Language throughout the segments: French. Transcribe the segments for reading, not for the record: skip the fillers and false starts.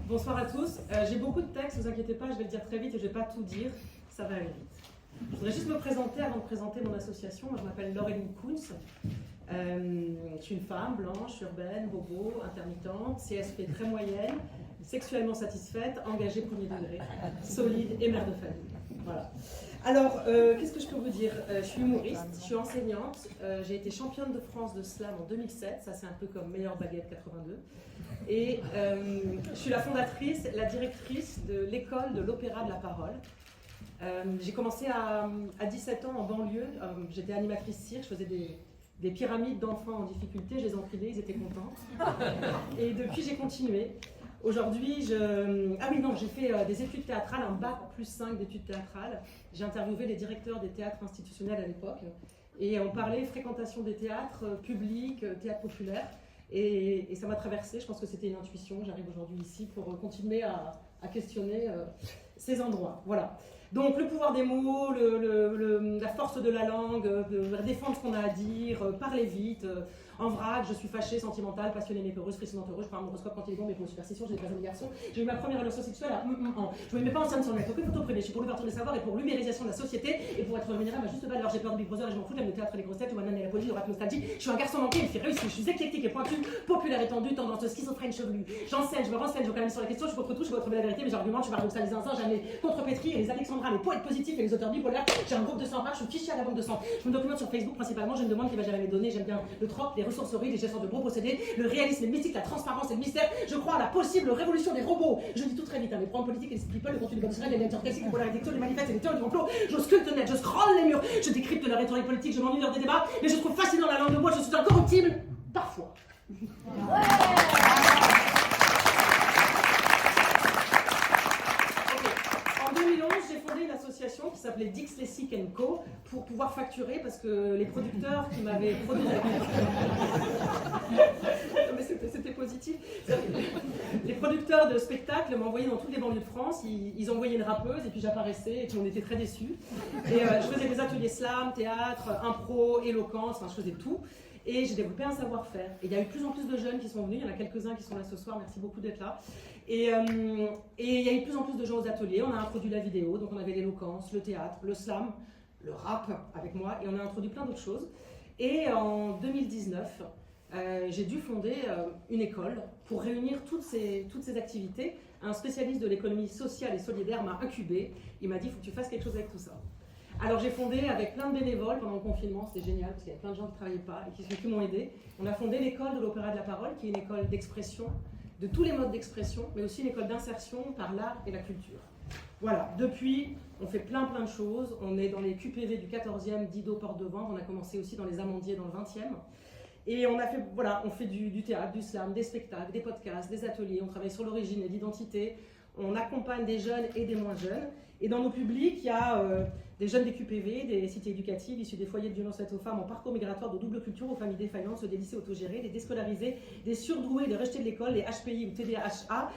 Bonsoir à tous. J'ai beaucoup de textes, ne vous inquiétez pas, je vais le dire très vite et je ne vais pas tout dire, ça va aller vite. Je voudrais juste me présenter avant de présenter mon association. Moi, je m'appelle Laureline Kunz. Je suis une femme blanche, urbaine, bobo, intermittente, CSP très moyenne, sexuellement satisfaite, engagée premier degré, solide et mère de famille. Voilà. Alors, qu'est-ce que je peux vous dire? Je suis humoriste, je suis enseignante, j'ai été championne de France de slam en 2007, ça c'est un peu comme meilleure baguette 82. Et je suis la fondatrice, la directrice de l'école de l'Opéra de la Parole. J'ai commencé à 17 ans en banlieue, j'étais animatrice cirque, je faisais des pyramides d'enfants en difficulté, je les enculais, ils étaient contents. Et depuis j'ai continué. Aujourd'hui, j'ai fait des études théâtrales, un bac plus 5 d'études théâtrales. J'ai interviewé les directeurs des théâtres institutionnels à l'époque. Et on parlait fréquentation des théâtres publics, théâtre populaire. Et ça m'a traversée, je pense que c'était une intuition. J'arrive aujourd'hui ici pour continuer à questionner ces endroits. Voilà. Donc le pouvoir des mots, la force de la langue, défendre ce qu'on a à dire, parler vite. En vrac, je suis fâchée, sentimentale, passionnée, mais peureuse, frissonnante, heureuse. Je prends mon horoscope quand il est bon, mais pour superstition, j'ai des des garçons. J'ai eu ma première relation sexuelle à Je ne me mets pas en scène sans le mettre. Aucune photo privée. Je suis pour l'ouverture des savoirs et pour l'humérisation de la société et pour être rémunérée à ma juste valeur. J'ai peur de Big Brother et je m'en fous. J'aime le théâtre et les grosses têtes. Je vois même la police, le rap nostalgie. Je suis un garçon manqué, une fille réussie. Je suis éclectique et pointu, populaire et tendu, tendance schizophrène chevelu. J'enseigne, je me renseigne, je quand même sur la question. Je suis contre tout, je veux retrouver la vérité, mais j'argumente, je suis paradoxalisé un jamais contrepétri. Et les Alexandra, les poètes positifs et les auteurs bipolaires. J'ai un groupe de 100 pages, je suis fichée à la banque de sang. Je me documente sur Facebook principalement. Je me demande qui va gérer mes données. J'aime bien le troc, les ressourceries, les gestions de gros possédés, le réalisme, le mystique, la transparence et le mystère. Je crois à la possible révolution des robots. Je dis tout très vite, hein, les programmes politiques et les people, le contenu du bonne les lecteurs classiques, les architecture, les manifestes et les théories du complot. Je sculpte net, je scrolle les murs, je décrypte la rhétorique politique, je m'ennuie lors des débats, mais je trouve fascinant la langue de bois, je suis incorruptible, parfois. En 2011, j'ai fondé une association qui s'appelait Dix Lessic Co pour pouvoir facturer parce que les producteurs qui m'avaient produit c'était positif. Les producteurs de spectacles m'envoyaient dans toutes les banlieues de France, ils envoyaient une rappeuse et puis j'apparaissais et puis on était très déçus. Et je faisais des ateliers slam, théâtre, impro, éloquence, enfin je faisais tout. Et j'ai développé un savoir-faire. Et il y a eu de plus en plus de jeunes qui sont venus, il y en a quelques-uns qui sont là ce soir, merci beaucoup d'être là. Et il y a eu de plus en plus de gens aux ateliers, on a introduit la vidéo, donc on avait l'éloquence, le théâtre, le slam, le rap avec moi, et on a introduit plein d'autres choses. Et en 2019, j'ai dû fonder une école pour réunir toutes ces activités. Un spécialiste de l'économie sociale et solidaire m'a incubé, il m'a dit « il faut que tu fasses quelque chose avec tout ça ». Alors j'ai fondé avec plein de bénévoles pendant le confinement, c'était génial parce qu'il y avait plein de gens qui ne travaillaient pas et qui m'ont aidé. On a fondé l'école de l'Opéra de la Parole, qui est une école d'expression, de tous les modes d'expression, mais aussi une école d'insertion par l'art et la culture. Voilà, depuis, on fait plein de choses. On est dans les QPV du 14e, Didot, Porte de Vente. On a commencé aussi dans les Amandiers dans le 20e. Et on a fait, voilà, on fait du théâtre, du slam, des spectacles, des podcasts, des ateliers. On travaille sur l'origine et l'identité. On accompagne des jeunes et des moins jeunes. Et dans nos publics, il y a des jeunes des QPV, des cités éducatives issus des foyers de violence faite aux femmes en parcours migratoire de double culture, aux familles défaillantes, des lycées autogérés, des déscolarisés, des surdoués, des rejetés de l'école, les HPI ou TDAHA,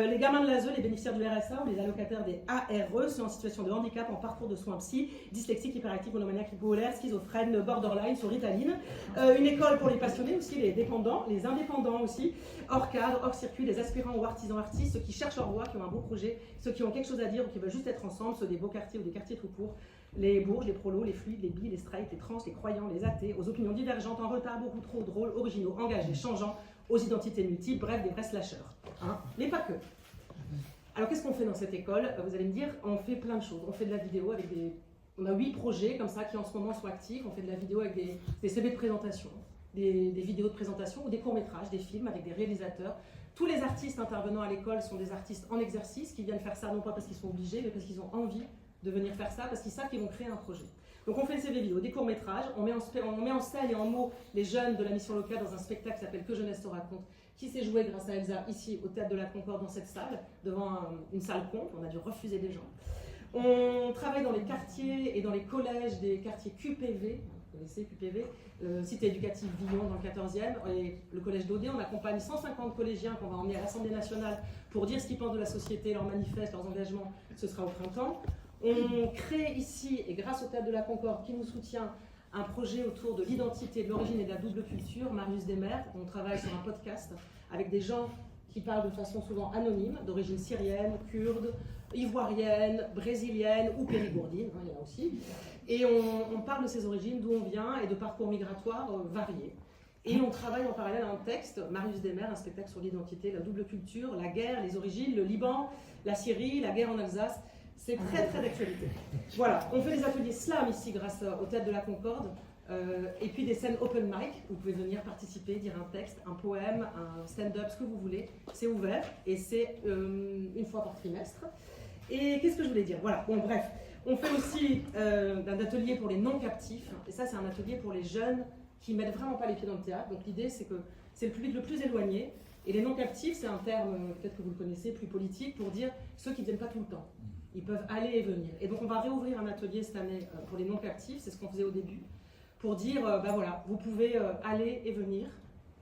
les gamins de l'ASE, les bénéficiaires du RSA ou les allocataires des ARE, ceux en situation de handicap en parcours de soins psy, dyslexiques, hyperactifs, monomaniaques, bipolaires, schizophrènes, borderline, sur Ritaline. Une école pour les passionnés aussi, les dépendants, les indépendants aussi, hors cadre, hors circuit, les aspirants ou artisans artistes, ceux qui cherchent leur voie, qui ont un beau projet, ceux qui ont quelque chose à dire ou qui veulent juste être ensemble, ceux des beaux quartiers ou des quartiers tout court, les bourges, les prolos, les fluides, les bi, les straight, les trans, les croyants, les athées, aux opinions divergentes, en retard, beaucoup trop drôles, originaux, engagés, changeants, aux identités multiples, bref, des vrais slasheurs. Hein, mais pas que. Alors qu'est-ce qu'on fait dans cette école? Vous allez me dire, on fait plein de choses. On fait de la vidéo avec des... On a 8 projets comme ça qui en ce moment sont actifs. On fait de la vidéo avec des CV de présentation, des vidéos de présentation ou des courts-métrages, des films avec des réalisateurs. Tous les artistes intervenant à l'école sont des artistes en exercice qui viennent faire ça non pas parce qu'ils sont obligés, mais parce qu'ils ont envie de venir faire ça, parce qu'ils savent qu'ils vont créer un projet. Donc on fait des CV vidéo, des courts-métrages, on met en scène et en mots les jeunes de la mission locale dans un spectacle qui s'appelle Que Jeunesse te raconte, qui s'est joué grâce à Elsa ici au Théâtre de la Concorde dans cette salle, devant une salle compte, on a dû refuser des gens. On travaille dans les quartiers et dans les collèges des quartiers QPV, vous connaissez QPV, Cité éducative Villon dans le 14e, et le collège d'Audet. On accompagne 150 collégiens qu'on va emmener à l'Assemblée nationale pour dire ce qu'ils pensent de la société, leurs manifestes, leurs engagements, ce sera au printemps. On crée ici, et grâce au Théâtre de la Concorde qui nous soutient, un projet autour de l'identité, de l'origine et de la double culture, Marius Desmers. On travaille sur un podcast avec des gens qui parlent de façon souvent anonyme, d'origine syrienne, kurde, ivoirienne, brésilienne ou périgourdine, hein, il y en a aussi. Et on parle de ces origines, d'où on vient et de parcours migratoires variés. Et on travaille en parallèle à un texte, Marius Demer, un spectacle sur l'identité, la double culture, la guerre, les origines, le Liban, la Syrie, la guerre en Alsace. C'est très très d'actualité. Voilà, on fait des ateliers slam ici grâce au Théâtre de la Concorde, et puis des scènes open mic, vous pouvez venir participer, dire un texte, un poème, un stand-up, ce que vous voulez. C'est ouvert et c'est une fois par trimestre. Et qu'est-ce que je voulais dire? Voilà, bon bref. On fait aussi un atelier pour les non-captifs, et ça c'est un atelier pour les jeunes qui ne mettent vraiment pas les pieds dans le théâtre. Donc l'idée c'est que c'est le public le plus éloigné, et les non-captifs c'est un terme, peut-être que vous le connaissez, plus politique, pour dire ceux qui ne viennent pas tout le temps. Ils peuvent aller et venir. Et donc on va réouvrir un atelier cette année pour les non-captifs, c'est ce qu'on faisait au début, pour dire, ben voilà, vous pouvez aller et venir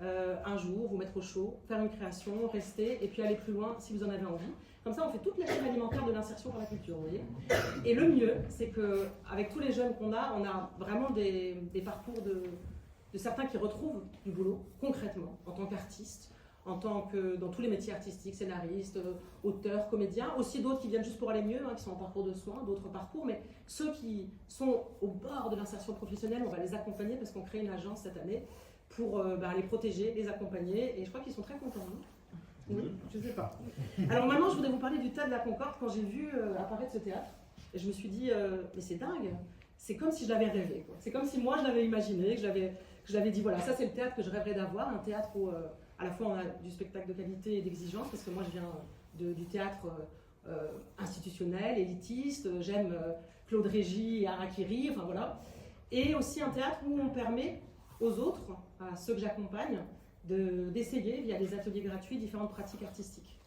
un jour, vous mettre au chaud, faire une création, rester, et puis aller plus loin si vous en avez envie. Comme ça, on fait toute la chaîne alimentaire de l'insertion par la culture, vous voyez. Et le mieux, c'est qu'avec tous les jeunes qu'on a, on a vraiment des parcours de certains qui retrouvent du boulot, concrètement, en tant qu'artistes, en tant que dans tous les métiers artistiques, scénaristes, auteurs, comédiens, aussi d'autres qui viennent juste pour aller mieux, hein, qui sont en parcours de soins, d'autres parcours, mais ceux qui sont au bord de l'insertion professionnelle, on va les accompagner parce qu'on crée une agence cette année pour les protéger, les accompagner, et je crois qu'ils sont très contents. Hein. Oui, je ne sais pas. Alors maintenant, je voudrais vous parler du Théâtre de la Concorde. Quand j'ai vu apparaître ce théâtre, et je me suis dit, mais c'est dingue, c'est comme si je l'avais rêvé. C'est comme si moi je l'avais imaginé, que je l'avais dit, voilà, ça c'est le théâtre que je rêverais d'avoir, un théâtre où à la fois on a du spectacle de qualité et d'exigence, parce que moi je viens du théâtre institutionnel, élitiste, j'aime Claude Régis et Harakiri, enfin voilà. Et aussi un théâtre où on permet aux autres, à ceux que j'accompagne, d'essayer via des ateliers gratuits différentes pratiques artistiques.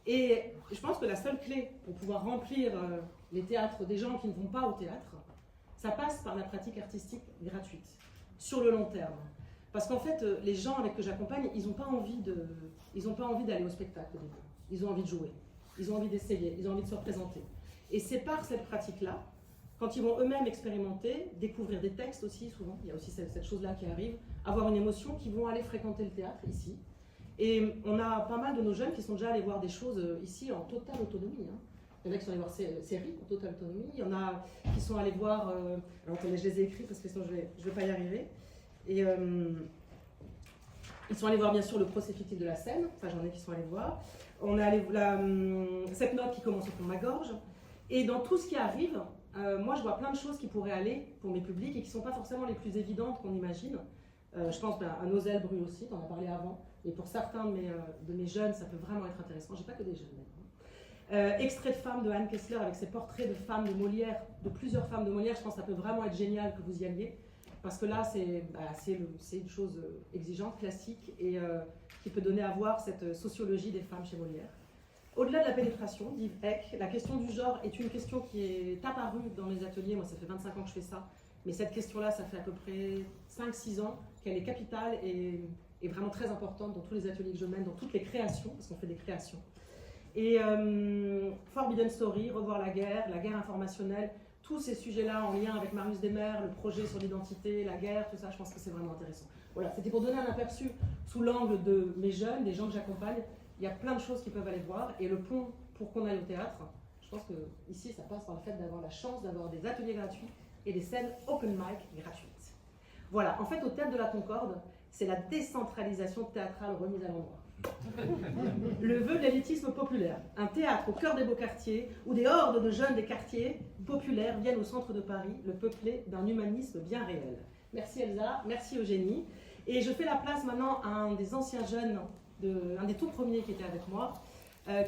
Et je pense que la seule clé pour pouvoir remplir les théâtres des gens qui ne vont pas au théâtre, ça passe par la pratique artistique gratuite, sur le long terme. Parce qu'en fait, les gens avec que j'accompagne, ils n'ont pas envie d'aller au spectacle au début. Ils ont envie de jouer, ils ont envie d'essayer, ils ont envie de se représenter. Et c'est par cette pratique-là, quand ils vont eux-mêmes expérimenter, découvrir des textes aussi, souvent, il y a aussi cette chose-là qui arrive, avoir une émotion, qui vont aller fréquenter le théâtre ici. Et on a pas mal de nos jeunes qui sont déjà allés voir des choses ici en totale autonomie. Hein. Il y en a qui sont allés voir séries en totale autonomie, il y en a qui sont allés voir... alors attendez, je les ai écrits parce que sinon je vais pas y arriver. Et ils sont allés voir bien sûr le procès fictif de la scène, ça j'en ai qui sont allés voir. On est allé cette note qui commence au fond de ma gorge. Et dans tout ce qui arrive, moi je vois plein de choses qui pourraient aller pour mes publics et qui ne sont pas forcément les plus évidentes qu'on imagine. Je pense à Nozel Bru aussi, tu en as parlé avant. Et pour certains de mes jeunes, ça peut vraiment être intéressant. J'ai pas que des jeunes d'ailleurs. Extrait de femmes de Anne Kessler avec ses portraits de femmes de Molière, de plusieurs femmes de Molière. Je pense que ça peut vraiment être génial que vous y alliez. Parce que là, c'est une chose exigeante, classique, et qui peut donner à voir cette sociologie des femmes chez Molière. Au-delà de la pénétration, dit Eck, la question du genre est une question qui est apparue dans les ateliers. Moi, ça fait 25 ans que je fais ça. Mais cette question-là, ça fait à peu près 5-6 ans qu'elle est capitale et vraiment très importante dans tous les ateliers que je mène, dans toutes les créations, parce qu'on fait des créations. Et Forbidden Story, Revoir la guerre informationnelle, tous ces sujets-là en lien avec Marius Demer, le projet sur l'identité, la guerre, tout ça, je pense que c'est vraiment intéressant. Voilà, c'était pour donner un aperçu sous l'angle de mes jeunes, des gens que j'accompagne. Il y a plein de choses qu'ils peuvent aller voir, et le pont pour qu'on aille au théâtre, je pense que ici ça passe par le fait d'avoir la chance d'avoir des ateliers gratuits et des scènes open mic gratuites. Voilà, en fait au Théâtre de la Concorde, c'est la décentralisation théâtrale remise à l'endroit. Le vœu de l'élitisme populaire, un théâtre au cœur des beaux quartiers, où des hordes de jeunes des quartiers populaires viennent au centre de Paris, le peuplé d'un humanisme bien réel. Merci Elsa, merci Eugénie. Et je fais la place maintenant à un des anciens jeunes, un des tout premiers qui était avec moi,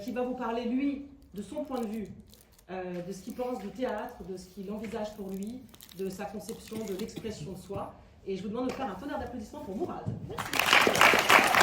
qui va vous parler, lui, de son point de vue, de ce qu'il pense du théâtre, de ce qu'il envisage pour lui, de sa conception de l'expression de soi. Et je vous demande de faire un tonnerre d'applaudissements pour Mourad. Merci.